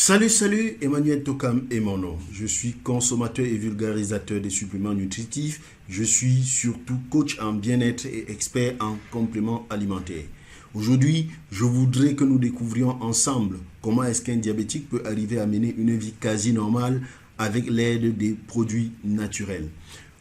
Salut, Emmanuel Tokam est mon nom. Je suis consommateur et vulgarisateur des suppléments nutritifs. Je suis surtout coach en bien-être et expert en compléments alimentaires. Aujourd'hui, je voudrais que nous découvrions ensemble comment est-ce qu'un diabétique peut arriver à mener une vie quasi normale avec l'aide des produits naturels.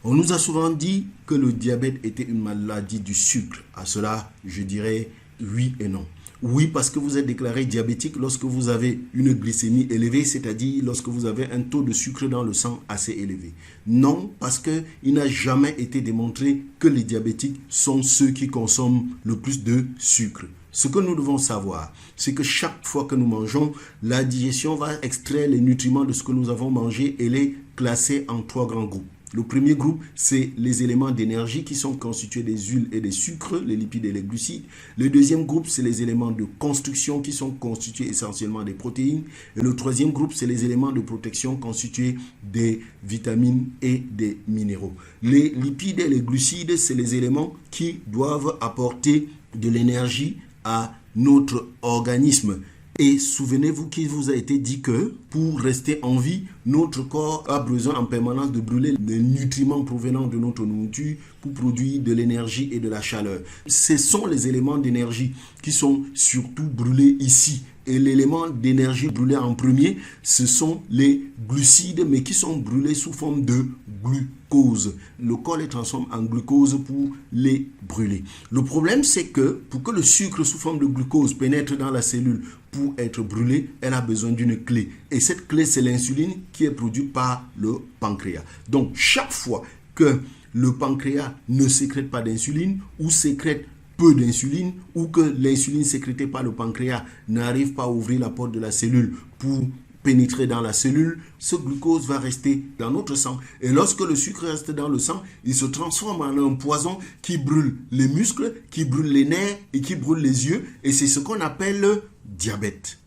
On nous a souvent dit que le diabète était une maladie du sucre. À cela, je dirais oui et non. Oui, parce que vous êtes déclaré diabétique lorsque vous avez une glycémie élevée, c'est-à-dire lorsque vous avez un taux de sucre dans le sang assez élevé. Non, parce qu'il n'a jamais été démontré que les diabétiques sont ceux qui consomment le plus de sucre. Ce que nous devons savoir, c'est que chaque fois que nous mangeons, la digestion va extraire les nutriments de ce que nous avons mangé et les classer en 3 grands groupes. Le premier groupe, c'est les éléments d'énergie qui sont constitués des huiles et des sucres, les lipides et les glucides. Le deuxième groupe, c'est les éléments de construction qui sont constitués essentiellement des protéines. Et le troisième groupe, c'est les éléments de protection constitués des vitamines et des minéraux. Les lipides et les glucides, c'est les éléments qui doivent apporter de l'énergie à notre organisme. Et souvenez-vous qu'il vous a été dit que pour rester en vie, notre corps a besoin en permanence de brûler les nutriments provenant de notre nourriture pour produire de l'énergie et de la chaleur. Ce sont les éléments d'énergie qui sont surtout brûlés ici. Et l'élément d'énergie brûlé en premier, ce sont les glucides, mais qui sont brûlés sous forme de glucose. Le corps les transforme en glucose pour les brûler. Le problème, c'est que pour que le sucre sous forme de glucose pénètre dans la cellule pour être brûlé, elle a besoin d'une clé. Et cette clé, c'est l'insuline qui est produite par le pancréas. Donc, chaque fois que le pancréas ne sécrète pas d'insuline ou sécrète peu d'insuline ou que l'insuline sécrétée par le pancréas n'arrive pas à ouvrir la porte de la cellule pour pénétrer dans la cellule, ce glucose va rester dans notre sang. Et lorsque le sucre reste dans le sang, il se transforme en un poison qui brûle les muscles, qui brûle les nerfs et qui brûle les yeux. Et c'est ce qu'on appelle le diabète.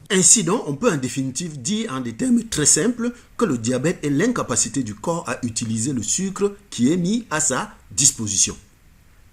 Ainsi donc, on peut en définitive dire en des termes très simples que le diabète est l'incapacité du corps à utiliser le sucre qui est mis à sa disposition.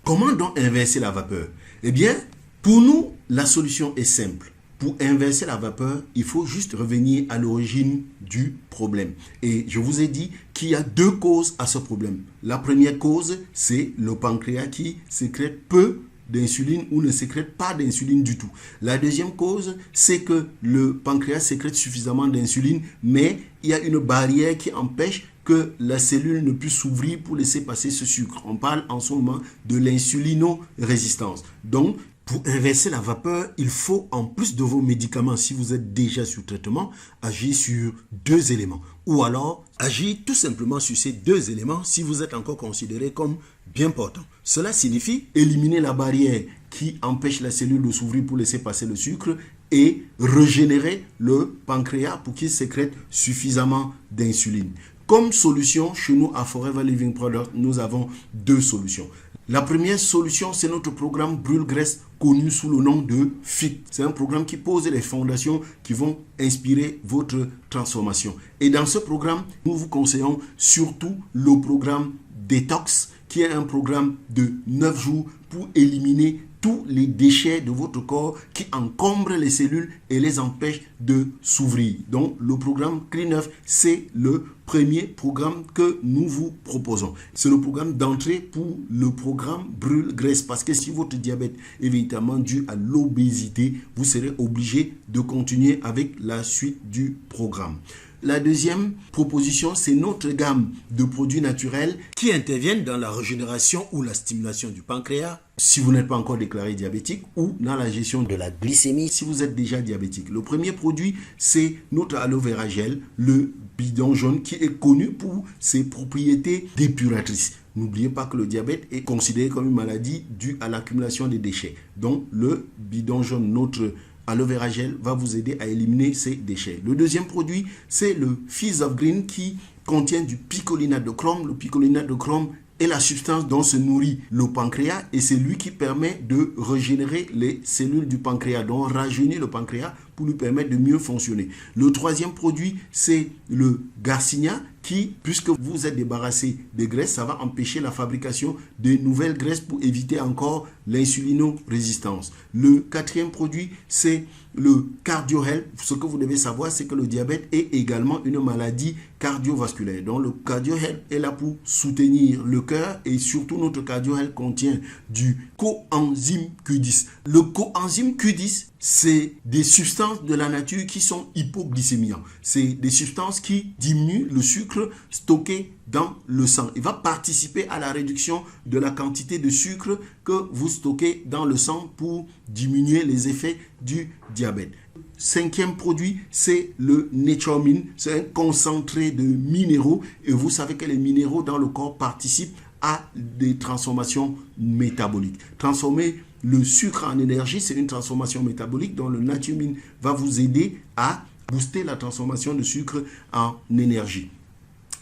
Comment donc inverser la vapeur? Eh bien, pour nous, la solution est simple. Pour inverser la vapeur, il faut juste revenir à l'origine du problème. Et je vous ai dit qu'il y a 2 causes à ce problème. La première cause, c'est le pancréas qui sécrète peu d'insuline ou ne sécrète pas d'insuline du tout. La deuxième cause, c'est que le pancréas sécrète suffisamment d'insuline, mais il y a une barrière qui empêche que la cellule ne puisse s'ouvrir pour laisser passer ce sucre. On parle en ce moment de l'insulino-résistance. Donc, pour inverser la vapeur, il faut, en plus de vos médicaments, si vous êtes déjà sous traitement, agir sur 2 éléments. Ou alors, agir tout simplement sur ces 2 éléments si vous êtes encore considéré comme bien portant. Cela signifie éliminer la barrière qui empêche la cellule de s'ouvrir pour laisser passer le sucre et régénérer le pancréas pour qu'il sécrète suffisamment d'insuline. Comme solution, chez nous à Forever Living Product, nous avons 2 solutions. La première solution, c'est notre programme Brûle-Graisse connu sous le nom de FIT. C'est un programme qui pose les fondations qui vont inspirer votre transformation. Et dans ce programme, nous vous conseillons surtout le programme Detox, qui est un programme de 9 jours pour éliminer tous les déchets de votre corps qui encombrent les cellules et les empêchent de s'ouvrir. Donc, le programme Clean9, c'est le premier programme que nous vous proposons. C'est le programme d'entrée pour le programme Brûle-Graisse. Parce que si votre diabète est véritablement dû à l'obésité, vous serez obligé de continuer avec la suite du programme. La deuxième proposition, c'est notre gamme de produits naturels qui interviennent dans la régénération ou la stimulation du pancréas si vous n'êtes pas encore déclaré diabétique ou dans la gestion de la glycémie si vous êtes déjà diabétique. Le premier produit, c'est notre aloe vera gel, le bidon jaune qui est connu pour ses propriétés dépuratrices. N'oubliez pas que le diabète est considéré comme une maladie due à l'accumulation des déchets. Donc, le bidon jaune, notre aloe vera gel, va vous aider à éliminer ces déchets. Le deuxième produit, c'est le Fizz of Green qui contient du picolinate de chrome. Le picolinate de chrome est la substance dont se nourrit le pancréas et c'est lui qui permet de régénérer les cellules du pancréas, donc rajeunir le pancréas pour lui permettre de mieux fonctionner. Le troisième produit, c'est le Garcinia qui, puisque vous êtes débarrassé des graisses, ça va empêcher la fabrication de nouvelles graisses pour éviter encore l'insulinorésistance. Le quatrième produit, c'est le CardioHealth. Ce que vous devez savoir, c'est que le diabète est également une maladie cardiovasculaire. Donc le CardioHealth est là pour soutenir le cœur et surtout notre CardioHealth contient du coenzyme Q10. Le coenzyme Q10, c'est des substances de la nature qui sont hypoglycémiantes. C'est des substances qui diminuent le sucre stocké dans le sang. Il va participer à la réduction de la quantité de sucre que vous stockez dans le sang pour diminuer les effets du diabète. Cinquième produit, c'est le Naturemine. C'est un concentré de minéraux et vous savez que les minéraux dans le corps participent à des transformations métaboliques. Transformer le sucre en énergie, c'est une transformation métabolique dont le Naturemine va vous aider à booster la transformation de sucre en énergie.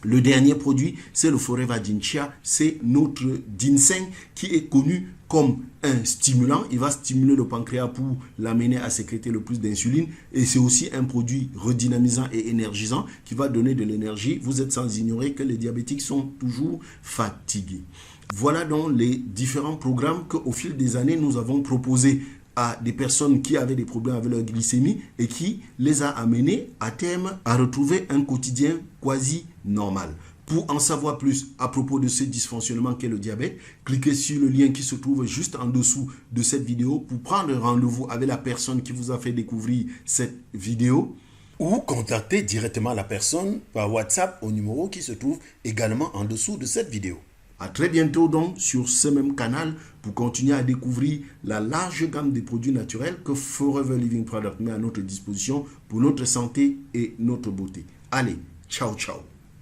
Le dernier produit, c'est le Forever Ginseng. C'est notre ginseng qui est connu comme un stimulant. Il va stimuler le pancréas pour l'amener à sécréter le plus d'insuline. Et c'est aussi un produit redynamisant et énergisant qui va donner de l'énergie. Vous êtes sans ignorer que les diabétiques sont toujours fatigués. Voilà donc les différents programmes qu'au fil des années, nous avons proposés à des personnes qui avaient des problèmes avec leur glycémie et qui les a amenés à terme à retrouver un quotidien quasi normal. Pour en savoir plus à propos de ce dysfonctionnement qu'est le diabète, cliquez sur le lien qui se trouve juste en dessous de cette vidéo pour prendre rendez-vous avec la personne qui vous a fait découvrir cette vidéo ou contactez directement la personne par WhatsApp au numéro qui se trouve également en dessous de cette vidéo. À très bientôt donc sur ce même canal pour continuer à découvrir la large gamme de produits naturels que Forever Living Product met à notre disposition pour notre santé et notre beauté. Allez, ciao ciao.